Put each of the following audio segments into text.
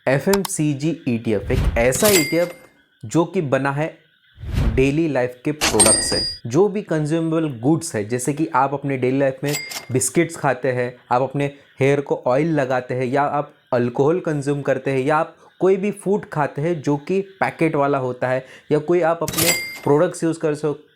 FMCG ETF एक ऐसा ETF जो कि बना है डेली लाइफ के प्रोडक्ट से। जो भी कंज्यूमेबल गुड्स है, जैसे कि आप अपने डेली लाइफ में बिस्किट्स खाते हैं, आप अपने हेयर को ऑयल लगाते हैं, या आप अल्कोहल कंज्यूम करते हैं, या आप कोई भी फूड खाते हैं जो कि पैकेट वाला होता है, या कोई आप अपने प्रोडक्ट्स यूज़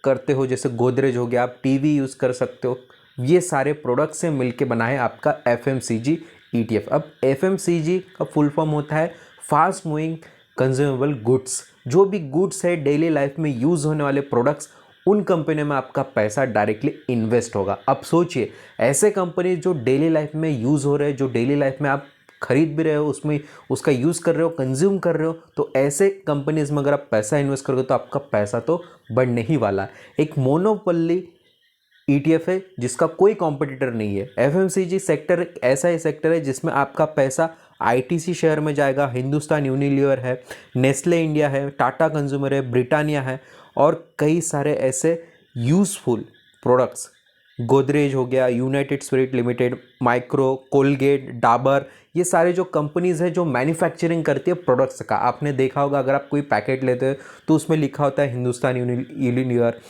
करते हो, जैसे गोदरेज हो गया, आप टीवी यूज़ कर सकते हो। ये सारे प्रोडक्ट्स से मिलके बना है आपका FMCG ETF। अब FMCG का फुल फॉर्म होता है फास्ट मूविंग कंज्यूमेबल गुड्स। जो भी गुड्स है डेली लाइफ में यूज़ होने वाले प्रोडक्ट्स, उन कंपनियों में आपका पैसा डायरेक्टली इन्वेस्ट होगा। अब सोचिए, ऐसे कंपनी जो डेली लाइफ में यूज़ हो रहे हैं, जो डेली लाइफ में आप खरीद भी रहे हो, उसमें उसका यूज़ कर रहे हो, कंज्यूम कर रहे हो, तो ऐसे कंपनीज में अगर आप पैसा इन्वेस्ट करोगे तो आपका पैसा तो बढ़ने ही वाला है। एक मोनोपोली ETF है जिसका कोई कॉम्पिटिटर नहीं है। FMCG सेक्टर एक ऐसा ही सेक्टर है जिसमें आपका पैसा ITC शेयर में जाएगा। हिंदुस्तान यूनिलीवर है, नेस्ले इंडिया है, टाटा कंज्यूमर है, ब्रिटानिया है, और कई सारे ऐसे यूज़फुल प्रोडक्ट्स, गोदरेज हो गया, United spirit limited, micro, Colgate, Dabur, ये सारे जो कंपनीज़ हैं जो मैन्युफैक्चरिंग करती है प्रोडक्ट्स का। आपने देखा होगा, अगर आप कोई पैकेट लेते हो तो उसमें लिखा होता है हिंदुस्तान यूनिलीवर,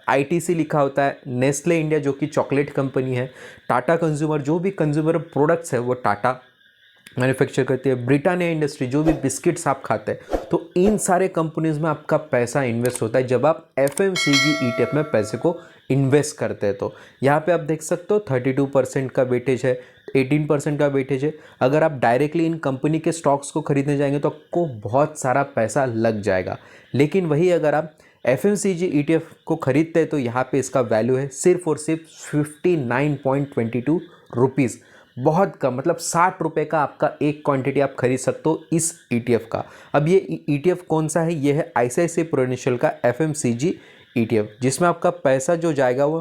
ITC लिखा होता है, नेस्ले इंडिया जो कि चॉकलेट कंपनी है, टाटा कंज्यूमर जो भी कंज्यूमर प्रोडक्ट्स है वो टाटा मैन्युफैक्चर करती है, ब्रिटानिया इंडस्ट्री जो भी बिस्किट्स आप खाते हैं। तो इन सारे कंपनीज में आपका पैसा इन्वेस्ट होता है जब आप FMCG ETF में पैसे को इन्वेस्ट करते हैं। तो यहाँ पे आप देख सकते हो 32% का वेटेज है, 18% का वेटेज है। अगर आप डायरेक्टली इन कंपनी के स्टॉक्स को खरीदने जाएंगे तो आपको बहुत सारा पैसा लग जाएगा। लेकिन वही अगर आप FMCG ETF को खरीदते हैं तो यहाँ पे इसका वैल्यू है सिर्फ और सिर्फ 59.22 रुपीज़। बहुत कम, मतलब 60 रुपये का आपका एक क्वांटिटी आप खरीद सकते हो इस ETF का। अब ये ETF कौन सा है? ये है ICICI प्रूडेंशियल का FMCG ETF, जिसमें आपका पैसा जो जाएगा वो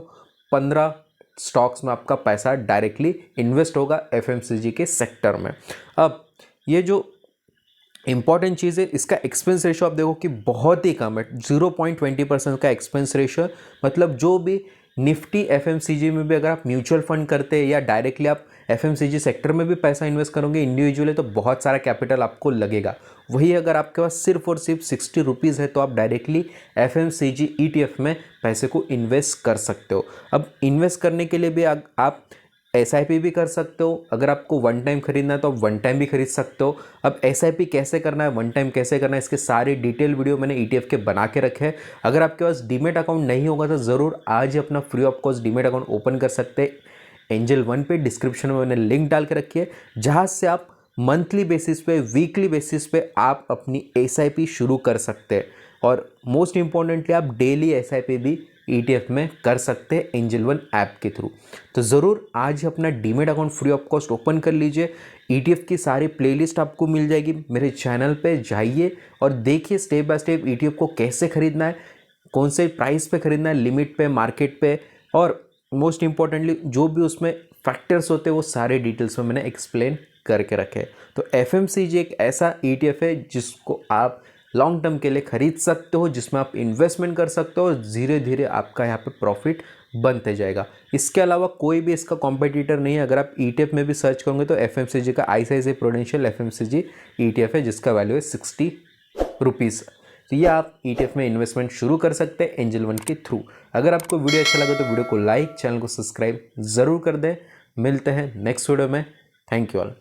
15 स्टॉक्स में आपका पैसा डायरेक्टली इन्वेस्ट होगा FMCG के सेक्टर में। अब ये जो इंपॉर्टेंट चीज़ है, इसका एक्सपेंस रेशो आप देखो कि बहुत ही कम है, 0.20% का एक्सपेंस रेशो। मतलब जो भी निफ्टी FMCG में भी अगर आप म्यूचुअल फंड करते हैं या डायरेक्टली आप FMCG सेक्टर में भी पैसा इन्वेस्ट करोगे इंडिविजुअली, तो बहुत सारा कैपिटल आपको लगेगा। वही अगर आपके पास सिर्फ और सिर्फ 60 रुपीज़ है तो आप डायरेक्टली FMCG ETF में पैसे को इन्वेस्ट कर सकते हो। अब इन्वेस्ट करने के लिए भी आप SIP भी कर सकते हो। अगर आपको वन टाइम खरीदना है तो आप वन टाइम भी खरीद सकते हो। अब SIP कैसे करना है, वन टाइम कैसे करना है, इसके सारे डिटेल वीडियो मैंने ETF के बना के रखे हैं। अगर आपके पास डीमेट अकाउंट नहीं होगा तो ज़रूर आज ही अपना free of cost demat account open कर सकते हैं। एंजल वन पे डिस्क्रिप्शन में मैंने लिंक डाल के रखी है, जहाँ से आप मंथली बेसिस पे, वीकली बेसिस पे आप अपनी SIP शुरू कर सकते हैं। और मोस्ट इंपॉर्टेंटली आप डेली SIP भी ETF में कर सकते हैं एंजल वन ऐप के थ्रू। तो ज़रूर आज ही अपना demat account free of cost open कर लीजिए। ETF की सारी प्लेलिस्ट आपको मिल जाएगी। मेरे चैनल पे जाइए और देखिए स्टेप बाय स्टेप ETF को कैसे खरीदना है, कौन से प्राइस पे खरीदना है, लिमिट पे, मार्केट पे, और मोस्ट इंपॉर्टेंटली जो भी उसमें फैक्टर्स होते हैं वो सारे डिटेल्स में मैंने एक्सप्लेन करके रखे हैं। तो FMCG एक ऐसा ETF है जिसको आप लॉन्ग टर्म के लिए खरीद सकते हो, जिसमें आप इन्वेस्टमेंट कर सकते हो और धीरे धीरे आपका यहाँ पे प्रॉफिट बनते जाएगा। इसके अलावा कोई भी इसका कॉम्पिटिटर नहीं है। अगर आप ETF में भी सर्च करोगे तो FMCG का ICICI प्रूडेंशियल FMCG ETF है जिसका वैल्यू है 60 रुपीज़। तो ये आप ETF में इन्वेस्टमेंट शुरू कर सकते हैं एंजल वन के थ्रू। अगर आपको वीडियो अच्छा लगे तो वीडियो को लाइक, चैनल को सब्सक्राइब ज़रूर कर दें। मिलते हैं नेक्स्ट वीडियो में। Thank you all.